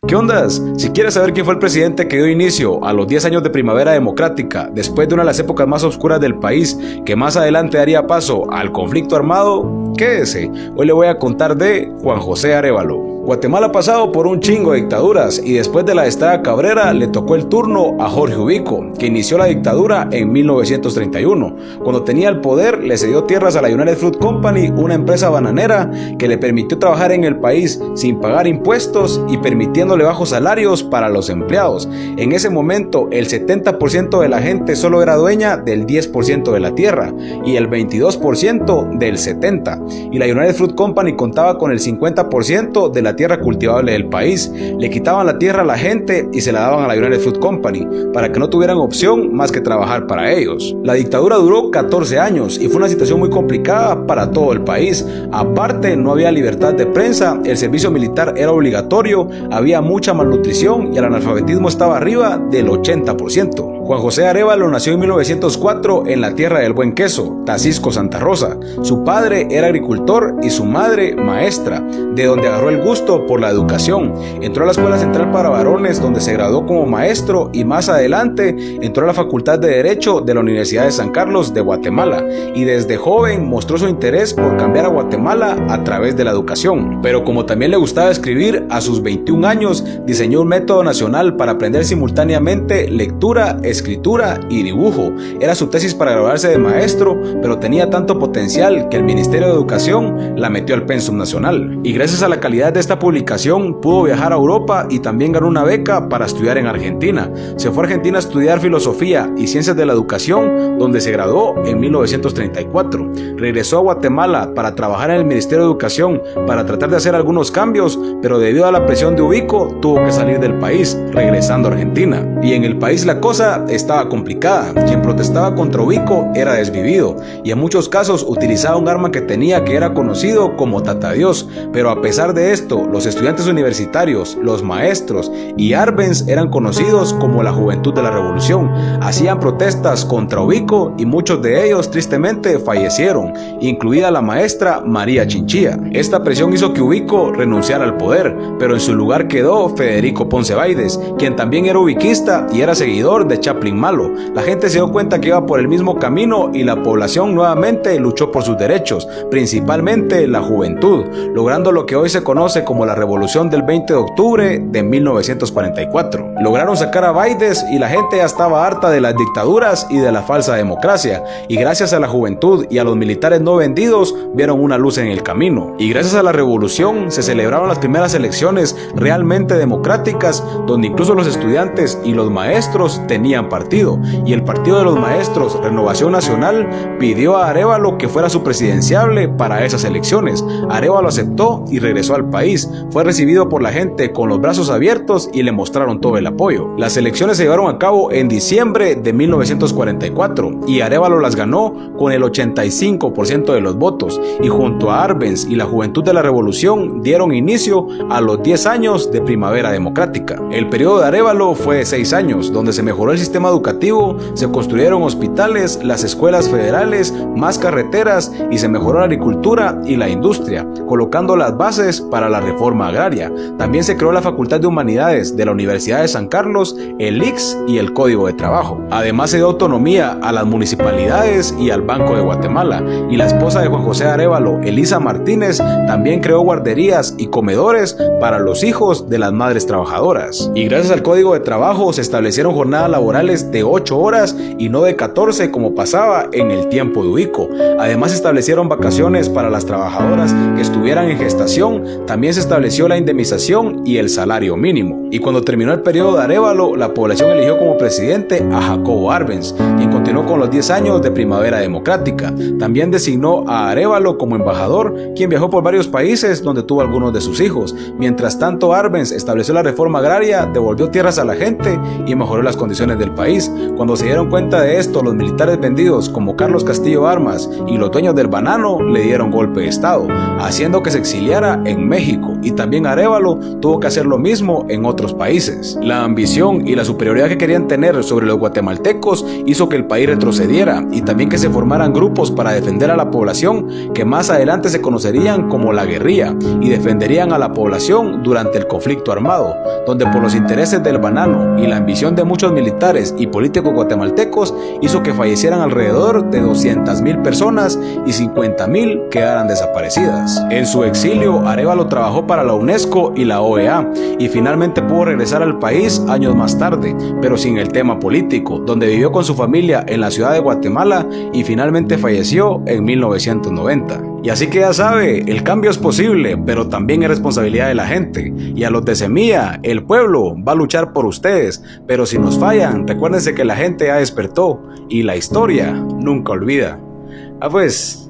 ¿Qué ondas? Si quieres saber quién fue el presidente que dio inicio a los 10 años de primavera democrática, después de una de las épocas más oscuras del país, que más adelante daría paso al conflicto armado, quédese. Hoy le voy a contar de Juan José Arévalo. Guatemala ha pasado por un chingo de dictaduras y después de la de Estrada Cabrera le tocó el turno a Jorge Ubico, que inició la dictadura en 1931. Cuando tenía el poder le cedió tierras a la United Fruit Company, una empresa bananera que le permitió trabajar en el país sin pagar impuestos y permitiéndole bajos salarios para los empleados. En ese momento el 70% de la gente solo era dueña del 10% de la tierra y el 22% del 70%, y la United Fruit Company contaba con el 50% de la tierra cultivable del país. Le quitaban la tierra a la gente y se la daban a la United Fruit Company para que no tuvieran opción más que trabajar para ellos. La dictadura duró 14 años y fue una situación muy complicada para todo el país. Aparte, no había libertad de prensa, el servicio militar era obligatorio, había mucha malnutrición y el analfabetismo estaba arriba del 80%. Juan José Arévalo nació en 1904 en la tierra del buen queso, Tacisco, Santa Rosa. Su padre era agricultor y su madre maestra, de donde agarró el gusto por la educación. Entró a la Escuela Central para Varones, donde se graduó como maestro, y más adelante entró a la Facultad de Derecho de la Universidad de San Carlos de Guatemala, y desde joven mostró su interés por cambiar a Guatemala a través de la educación. Pero como también le gustaba escribir, a sus 21 años diseñó un método nacional para aprender simultáneamente lectura, escritura y dibujo. Era su tesis para graduarse de maestro, pero tenía tanto potencial que el Ministerio de Educación la metió al pensum nacional. Y gracias a la calidad de esta publicación pudo viajar a Europa y también ganó una beca para estudiar en Argentina. Se fue a Argentina a estudiar filosofía y ciencias de la educación, donde se graduó en 1934. Regresó a Guatemala para trabajar en el Ministerio de Educación para tratar de hacer algunos cambios, pero debido a la presión de Ubico tuvo que salir del país, regresando a Argentina. Y en el país la cosa estaba complicada. Quien protestaba contra Ubico era desvivido y en muchos casos utilizaba un arma que tenía, que era conocido como Tatadios. Pero a pesar de esto, los estudiantes universitarios, los maestros y Arbenz eran conocidos como la Juventud de la Revolución. Hacían protestas contra Ubico y muchos de ellos tristemente fallecieron, incluida la maestra María Chinchilla. Esta presión hizo que Ubico renunciara al poder, pero en su lugar quedó Federico Ponce Baides, quien también era ubiquista y era seguidor de Chaplin Malo. La gente se dio cuenta que iba por el mismo camino y la población nuevamente luchó por sus derechos, principalmente la juventud, logrando lo que hoy se conoce como la Revolución del 20 de octubre de 1944. Lograron sacar a Baides y la gente ya estaba harta de las dictaduras y de la falsa democracia, y gracias a la juventud y a los militares no vendidos vieron una luz en el camino. Y gracias a la revolución se celebraron las primeras elecciones realmente democráticas, donde incluso los estudiantes y los maestros tenían partido, y el partido de los maestros, Renovación Nacional, pidió a Arévalo que fuera su presidenciable para esas elecciones. Arévalo aceptó y regresó al país. Fue recibido por la gente con los brazos abiertos y le mostraron todo el apoyo. Las elecciones se llevaron a cabo en diciembre de 1944 y Arévalo las ganó con el 85% de los votos, y junto a Arbenz y la Juventud de la Revolución dieron inicio a los 10 años de primavera democrática. El periodo de Arévalo fue de 6 años, donde se mejoró el sistema educativo, se construyeron hospitales, las escuelas federales, más carreteras, y se mejoró la agricultura y la industria, colocando las bases para la reforma agraria. También se creó la Facultad de Humanidades de la Universidad de San Carlos, el ICS y el Código de Trabajo. Además se dio autonomía a las municipalidades y al Banco de Guatemala, y la esposa de Juan José Arévalo, Elisa Martínez, también creó guarderías y comedores para los hijos de las madres trabajadoras. Y gracias al Código de Trabajo se establecieron jornadas laborales de 8 horas y no de 14 como pasaba en el tiempo de Ubico. Además se establecieron vacaciones para las trabajadoras que estuvieran en gestación. También se estableció la indemnización y el salario mínimo. Y cuando terminó el periodo de Arévalo, la población eligió como presidente a Jacobo Arbenz, quien continuó con los 10 años de primavera democrática. También designó a Arévalo como embajador, quien viajó por varios países donde tuvo algunos de sus hijos. Mientras tanto, Arbenz estableció la reforma agraria, devolvió tierras a la gente y mejoró las condiciones del país. Cuando se dieron cuenta de esto, los militares vendidos como Carlos Castillo Armas y los dueños del banano le dieron golpe de estado, haciendo que se exiliara en México. México, y también Arévalo tuvo que hacer lo mismo en otros países. La ambición y la superioridad que querían tener sobre los guatemaltecos hizo que el país retrocediera y también que se formaran grupos para defender a la población que más adelante se conocerían como la guerrilla y defenderían a la población durante el conflicto armado, donde por los intereses del banano y la ambición de muchos militares y políticos guatemaltecos hizo que fallecieran alrededor de 200,000 personas y 50,000 quedaran desaparecidas. En su exilio, Arévalo trabajó para la UNESCO y la OEA y finalmente pudo regresar al país años más tarde, pero sin el tema político, donde vivió con su familia en la ciudad de Guatemala y finalmente falleció en 1990. Y así que ya sabe, el cambio es posible, pero también es responsabilidad de la gente. Y a los de Semilla, el pueblo va a luchar por ustedes, pero si nos fallan, recuérdense que la gente ya despertó y la historia nunca olvida. Pues,